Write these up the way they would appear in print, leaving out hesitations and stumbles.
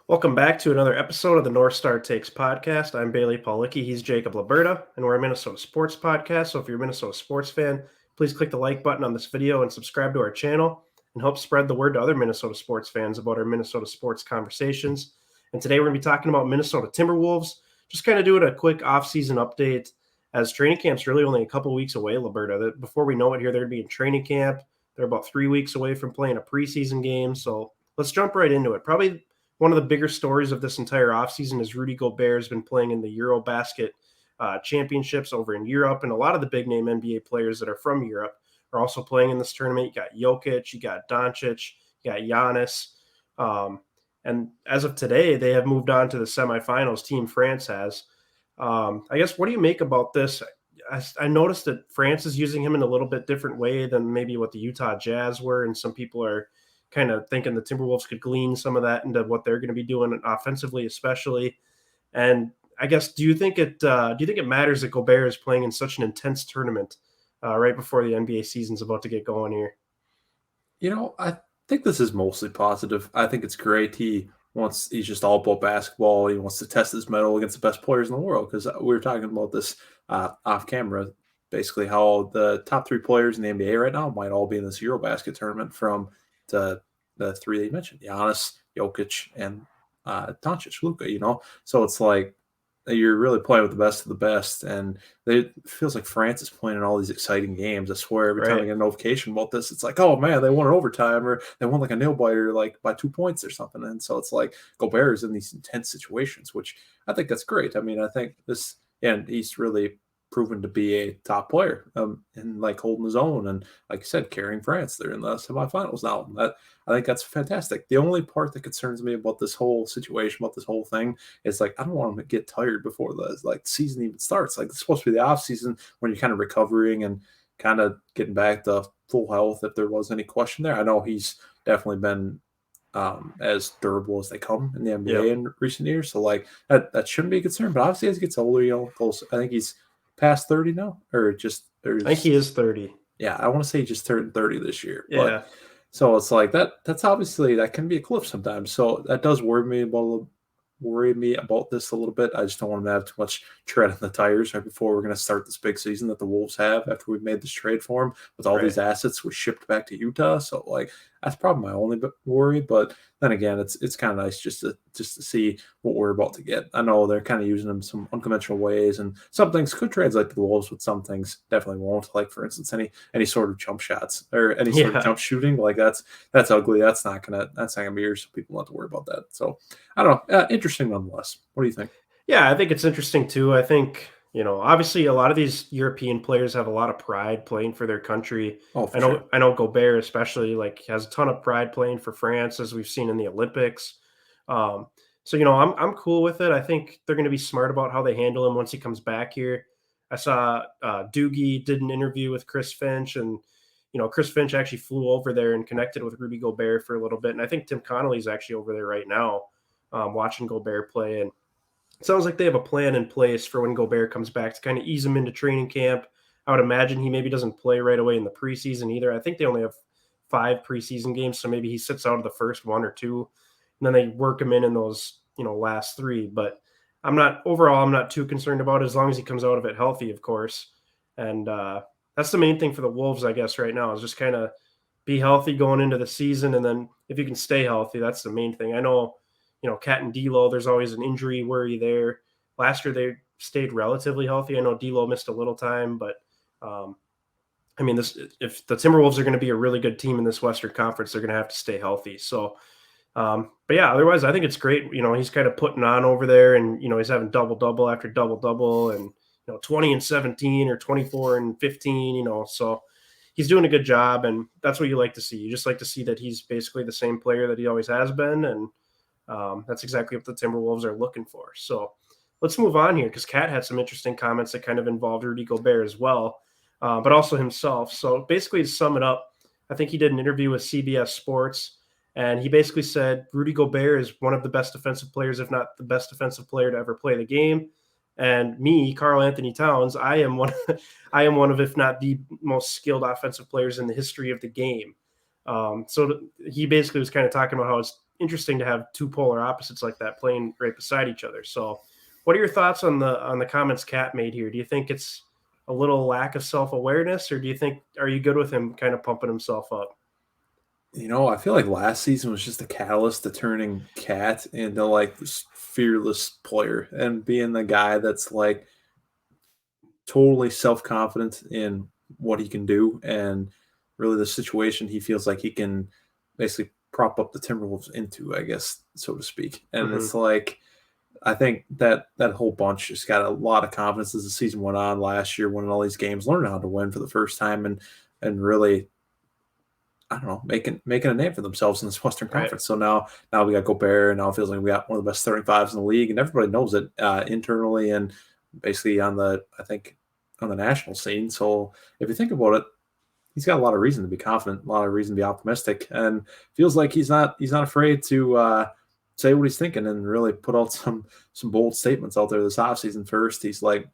Welcome back to another episode of the North Star Takes podcast. I'm Bailey Paulicki. He's Jacob Liberta, and we're a Minnesota sports podcast. So if you're a Minnesota sports fan, please click the like button on this video and subscribe to our channel and help spread the word to other Minnesota sports fans about our Minnesota sports conversations. And today we're going to be talking about Minnesota Timberwolves, just kind of doing a quick off-season update as training camp's really only a couple weeks away, Liberta. Before we know it here, they're going to be in training camp. They're about 3 weeks away from playing a preseason game. So let's jump right into it. Probably one of the bigger stories of this entire offseason is Rudy Gobert has been playing in the EuroBasket championships over in Europe, and a lot of the big-name NBA players that are from Europe are also playing in this tournament. You got Jokic, you got Doncic, you got Giannis, and as of today, they have moved on to the semifinals. Team France has. I guess, what do you make about this? I noticed that France is using him in a little bit different way than maybe what the Utah Jazz were, and some people are kind of thinking the Timberwolves could glean some of that into what they're going to be doing offensively, especially. And I guess, do you think it matters that Gobert is playing in such an intense tournament right before the NBA season's about to get going here? I think this is mostly positive. I think it's great. He's just all about basketball. He wants to test his mettle against the best players in the world, because we were talking about this off camera, basically how the top three players in the NBA right now might all be in this EuroBasket tournament, from the three that you mentioned: Giannis, Jokic, and Doncic, Luka. So it's like you're really playing with the best of the best, and it feels like France is playing in all these exciting games. I swear, every time I get a notification about this, it's like, oh man, they won an overtime, or they won like a nail biter, like by 2 points or something. And so it's like Gobert is in these intense situations, which I think that's great. I mean, I think this, and he's really proven to be a top player, and like holding his own, and like you said, carrying France. They're in the semifinals now. I think that's fantastic. The only part that concerns me about this whole situation, about this whole thing, is like, I don't want him to get tired before the season even starts. Like, it's supposed to be the off season when you're kind of recovering and kind of getting back to full health, if there was any question there. I know he's definitely been as durable as they come in the NBA in recent years, so like that shouldn't be a concern. But obviously, as he gets older, close. I think he's past 30 now, I think he is 30. Yeah, I want to say he just turned 30 this year. Yeah. But, so it's like that's obviously, that can be a cliff sometimes. So that does worry me about this a little bit. I just don't want him to have too much tread on the tires right before we're going to start this big season that the Wolves have after we've made this trade for him with all these assets we shipped back to Utah. So like, that's probably my only worry. But then again, it's kind of nice just to see what we're about to get. I know they're kind of using them some unconventional ways, and some things could translate to the Wolves, but some things definitely won't. Like, for instance, any sort of jump shots or any sort of jump shooting, like that's ugly. That's not gonna be yours. So people don't have to worry about that. So I don't know. Interesting nonetheless. What do you think? Yeah, I think it's interesting too. I think, obviously a lot of these European players have a lot of pride playing for their country. Oh, I know Gobert especially has a ton of pride playing for France, as we've seen in the Olympics. So I'm cool with it. I think they're going to be smart about how they handle him once he comes back here. I saw Doogie did an interview with Chris Finch, and Chris Finch actually flew over there and connected with Rudy Gobert for a little bit. And I think Tim Connolly's actually over there right now watching Gobert play, and it sounds like they have a plan in place for when Gobert comes back to kind of ease him into training camp. I would imagine he maybe doesn't play right away in the preseason either. I think they only have 5 preseason games, so maybe he sits out of the first 1 or 2, and then they work him in those last 3. But I'm not too concerned about it, as long as he comes out of it healthy, of course. And that's the main thing for the Wolves, I guess, right now, is just kind of be healthy going into the season, and then if you can stay healthy, that's the main thing. I know, Cat and D'Lo, there's always an injury worry there. Last year they stayed relatively healthy. I know D'Lo missed a little time, but I mean, if the Timberwolves are going to be a really good team in this Western Conference, they're going to have to stay healthy. So, but yeah, otherwise I think it's great. He's kind of putting on over there, and he's having double after double, and 20 and 17 or 24 and 15. So he's doing a good job, and that's what you like to see. You just like to see that he's basically the same player that he always has been, and that's exactly what the Timberwolves are looking for. So let's move on here, because Kat had some interesting comments that kind of involved Rudy Gobert as well, but also himself. So basically, to sum it up, I think he did an interview with CBS Sports, and he basically said Rudy Gobert is one of the best defensive players, if not the best defensive player to ever play the game. And me, Karl-Anthony Towns, I am one of, if not the most skilled offensive players in the history of the game. So he basically was kind of talking about how interesting to have two polar opposites like that playing right beside each other. So, what are your thoughts on the comments Cat made here? Do you think it's a little lack of self awareness, or do you think are you good with him kind of pumping himself up? I feel like last season was just a catalyst to turning Cat into like this fearless player and being the guy that's like totally self confident in what he can do and really the situation he feels like he can basically prop up the Timberwolves into, I guess, so to speak. And Hmm. it's like I think that whole bunch just got a lot of confidence as the season went on last year, winning all these games, learning how to win for the first time, and really, I don't know, making a name for themselves in this Western Right. Conference. So now we got Gobert, and now it feels like we got one of the best 35s in the league, and everybody knows it internally and basically on the I think on the national scene. So if you think about it, he's got a lot of reason to be confident, a lot of reason to be optimistic, and feels like he's not afraid to say what he's thinking and really put out some bold statements out there this offseason. First, he's like,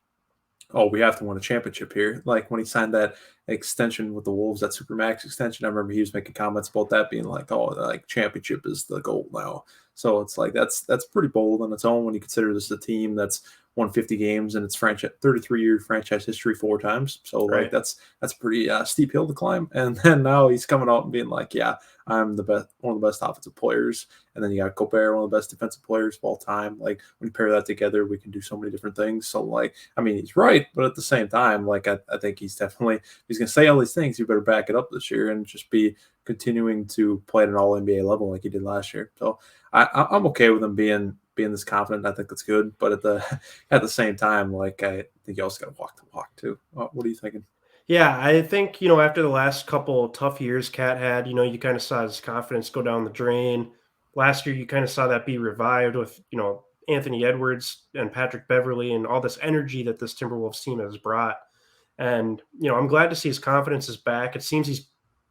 "Oh, we have to win a championship here." Like when he signed that extension with the Wolves, that Supermax extension, I remember he was making comments about that, being like, "Oh, like championship is the goal now." So it's like that's pretty bold on its own when you consider this a team that's won 50 games in its franchise 33-year franchise history four times. So like Right. that's a pretty steep hill to climb. And then now he's coming out and being like, "Yeah, I'm the best, one of the best offensive players." And then you got Gobert, one of the best defensive players of all time. Like when you pair that together, we can do so many different things. So like, I mean, he's right, but at the same time, like I think he's going to say all these things. You better back it up this year and just be continuing to play at an All NBA level like he did last year. So I'm okay with him being this confident. I think that's good, but at the at the same time, like I think you also got to walk the walk too. What are you thinking? Yeah, I think, after the last couple tough years Cat had, you kind of saw his confidence go down the drain. Last year, you kind of saw that be revived with, Anthony Edwards and Patrick Beverly and all this energy that this Timberwolves team has brought. And, I'm glad to see his confidence is back. It seems he's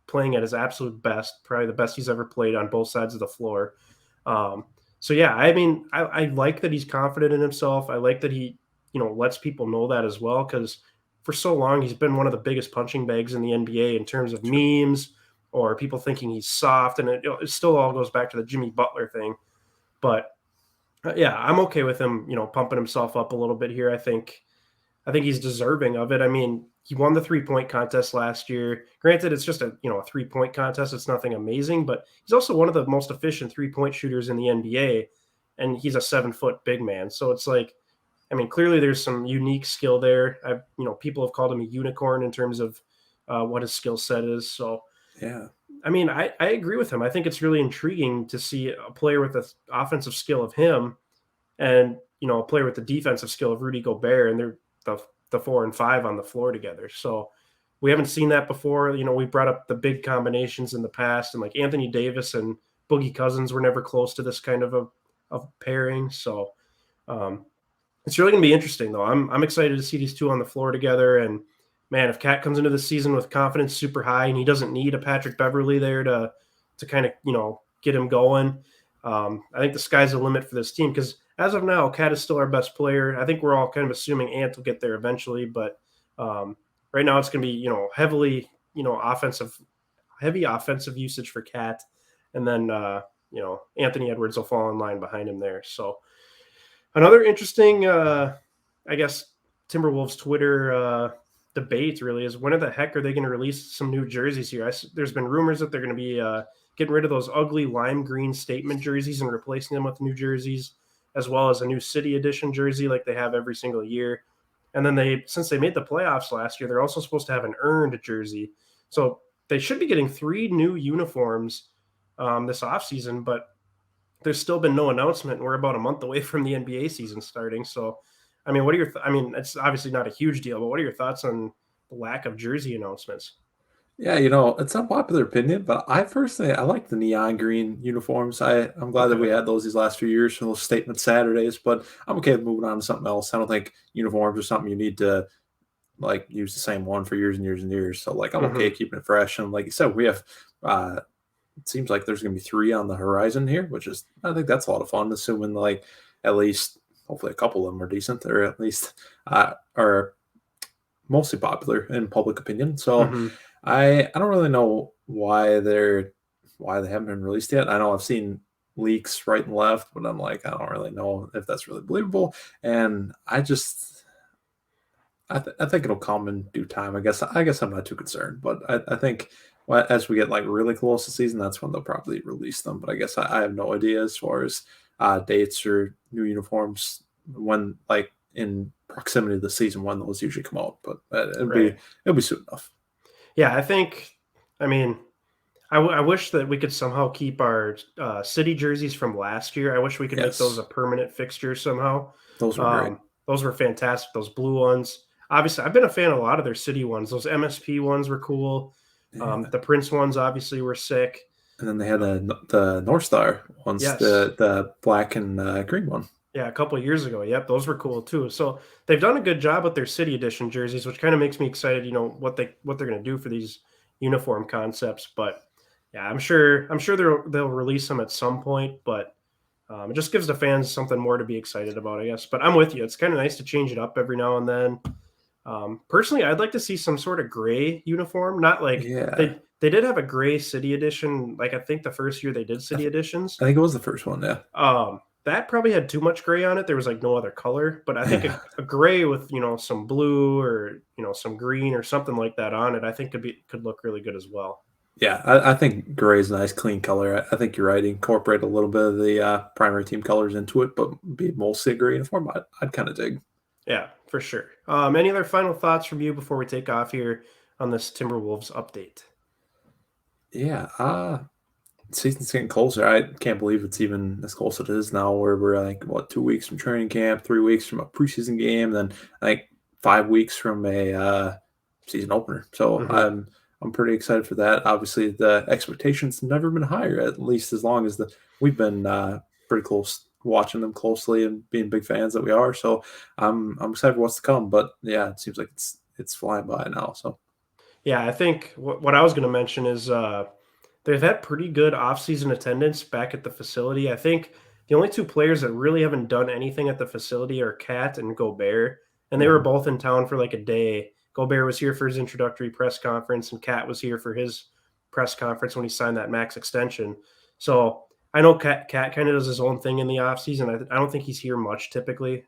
playing at his absolute best, probably the best he's ever played on both sides of the floor. Um, so yeah, I mean, I like that he's confident in himself. I like that he, lets people know that as well, because for so long he's been one of the biggest punching bags in the NBA in terms of Sure. memes or people thinking he's soft, and it still all goes back to the Jimmy Butler thing. But yeah, I'm okay with him, pumping himself up a little bit here. I think he's deserving of it. I mean, he won the 3-point contest last year. Granted, it's just a 3-point contest. It's nothing amazing, but he's also one of the most efficient 3-point shooters in the NBA, and he's a 7-foot big man. So it's like, I mean, clearly there's some unique skill there. People have called him a unicorn in terms of what his skill set is. So Yeah. I mean, I agree with him. I think it's really intriguing to see a player with the offensive skill of him and a player with the defensive skill of Rudy Gobert, and they're the 4 and 5 on the floor together. So we haven't seen that before. We brought up the big combinations in the past, and like Anthony Davis and Boogie Cousins were never close to this kind of pairing. So um, it's really going to be interesting, though. I'm excited to see these two on the floor together. And man, if Cat comes into the season with confidence super high, and he doesn't need a Patrick Beverly there to kind of get him going, I think the sky's the limit for this team. Because as of now, Cat is still our best player. I think we're all kind of assuming Ant will get there eventually, but um, right now it's going to be heavily heavy offensive usage for Cat, and then Anthony Edwards will fall in line behind him there. So another interesting, I guess, Timberwolves Twitter debate really is when the heck are they going to release some new jerseys here? There's been rumors that they're going to be getting rid of those ugly lime green statement jerseys and replacing them with new jerseys, as well as a new city edition jersey like they have every single year. And then since they made the playoffs last year, they're also supposed to have an earned jersey. So they should be getting 3 new uniforms this offseason, but there's still been no announcement. And we're about a month away from the NBA season starting. So, I mean, I mean, it's obviously not a huge deal, but what are your thoughts on the lack of jersey announcements? Yeah, it's a popular opinion, but I personally I like the neon green uniforms. I'm glad that we Okay. had those these last few years for those statement Saturdays, but I'm okay with moving on to something else. I don't think uniforms are something you need to like use the same one for years and years and years. So like I'm okay Hmm. keeping it fresh. And like you said, we have it seems like there's gonna be three on the horizon here, which is I think that's a lot of fun, assuming like at least hopefully a couple of them are decent or at least are mostly popular in public opinion. So Hmm. I don't really know why they haven't been released yet. I know I've seen leaks right and left, but I'm like, I don't really know if that's really believable. And I think it'll come in due time. I guess I'm not too concerned, but I think as we get like really close to season, that's when they'll probably release them. But I guess I have no idea as far as dates or new uniforms when like in proximity to the season when those usually come out. But Right. it'll be soon enough. Yeah, I mean, I wish that we could somehow keep our city jerseys from last year. I wish we could make those a Yes, permanent fixture somehow. those were great. Um, those were fantastic. Those blue ones. Obviously, I've been a fan of a lot of their city ones. Those MSP ones were cool. Yeah. The Prince ones obviously were sick. And then they had Uh, the North Star ones, yes, the black and green one. yeah, a couple of years ago. Yep, those were cool too. So they've done a good job with their city edition jerseys, which kind of makes me excited. You know what they're going to do for these uniform concepts. But yeah, I'm sure they'll release them at some point. But it just gives the fans something more to be excited about, I guess. But I'm with you. It's kind of nice to change it up every now and then. Personally, I'd like to see some sort of gray uniform. Not like Yeah, they did have a gray city edition. Like I think the first year they did I, city th- editions. I think it was the first one. Yeah, That probably had too much gray on it. There was like no other color, but I think yeah, a gray with some blue or some green or something like that on it, I think could look really good as well. yeah. I think gray is a nice, clean color. I think you're right. Incorporate a little bit of the primary team colors into it, but be mostly a gray uniform. I'd kind of dig. Yeah, for sure. Any other final thoughts from you before we take off here on this Timberwolves update? Yeah, season's getting closer. I can't believe it's even as close as it is now, where we're like what 2 weeks from training camp, 3 weeks from a preseason game, then like 5 weeks from a season opener. So Hmm. I'm pretty excited for that. Obviously, the expectations have never been higher, at least as long as we've been pretty close watching them closely and being big fans that we are. So I'm excited for what's to come. But yeah, it seems like it's flying by now. So Yeah, I think what I was going to mention is they've had pretty good offseason attendance back at the facility. I think the only two players that really haven't done anything at the facility are Cat and Gobert, and they were mhm. both in town for like a day. Gobert was here for his introductory press conference, and Cat was here for his press conference when he signed that max extension. So I know Cat kind of does his own thing in the offseason. I don't think he's here much typically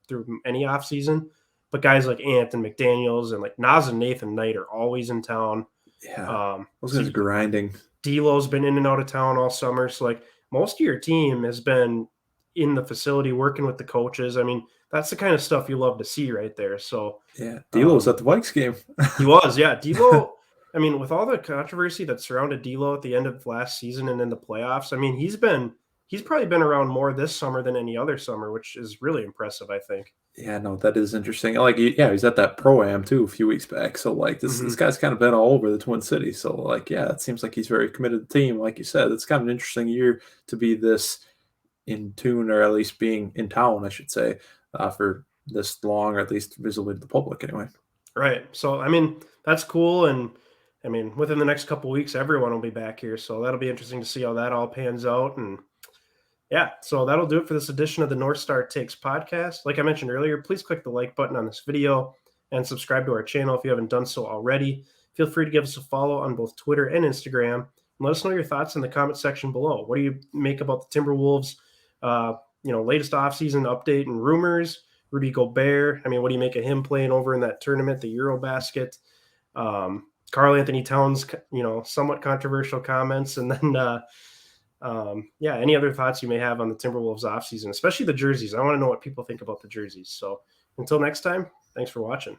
through any offseason. But guys like Ant and McDaniels and like Nas and Nathan Knight are always in town. Yeah, those guys See, grinding. D'Lo's been in and out of town all summer, so like most of your team has been in the facility working with the coaches. I mean, that's the kind of stuff you love to see right there. So Yeah, D'Lo was um, at the Vikes game. he was, yeah. D'Lo. I mean, with all the controversy that surrounded D'Lo at the end of last season and in the playoffs, I mean, he's probably been around more this summer than any other summer, which is really impressive. I think. Yeah, no, that is interesting. Like, yeah, he's at that pro am too a few weeks back. So like, this Hmm. guy's kind of been all over the Twin Cities. So like, yeah, it seems like he's very committed to the team. Like you said, it's kind of an interesting year to be this in tune, or at least being in town, I should say, for this long, or at least visibly to the public anyway. Right. So, I mean, that's cool. And I mean, within the next couple weeks, everyone will be back here. So that'll be interesting to see how that all pans out. And yeah, so that'll do it for this edition of the North Star Takes podcast. Like I mentioned earlier, please click the like button on this video and subscribe to our channel if you haven't done so already. Feel free to give us a follow on both Twitter and Instagram. And let us know your thoughts in the comment section below. What do you make about the Timberwolves? Latest offseason update and rumors. Rudy Gobert. I mean, what do you make of him playing over in that tournament, the EuroBasket? Karl-Anthony Towns, somewhat controversial comments, and then yeah, any other thoughts you may have on the Timberwolves offseason, especially the jerseys. I want to know what people think about the jerseys. So until next time, thanks for watching.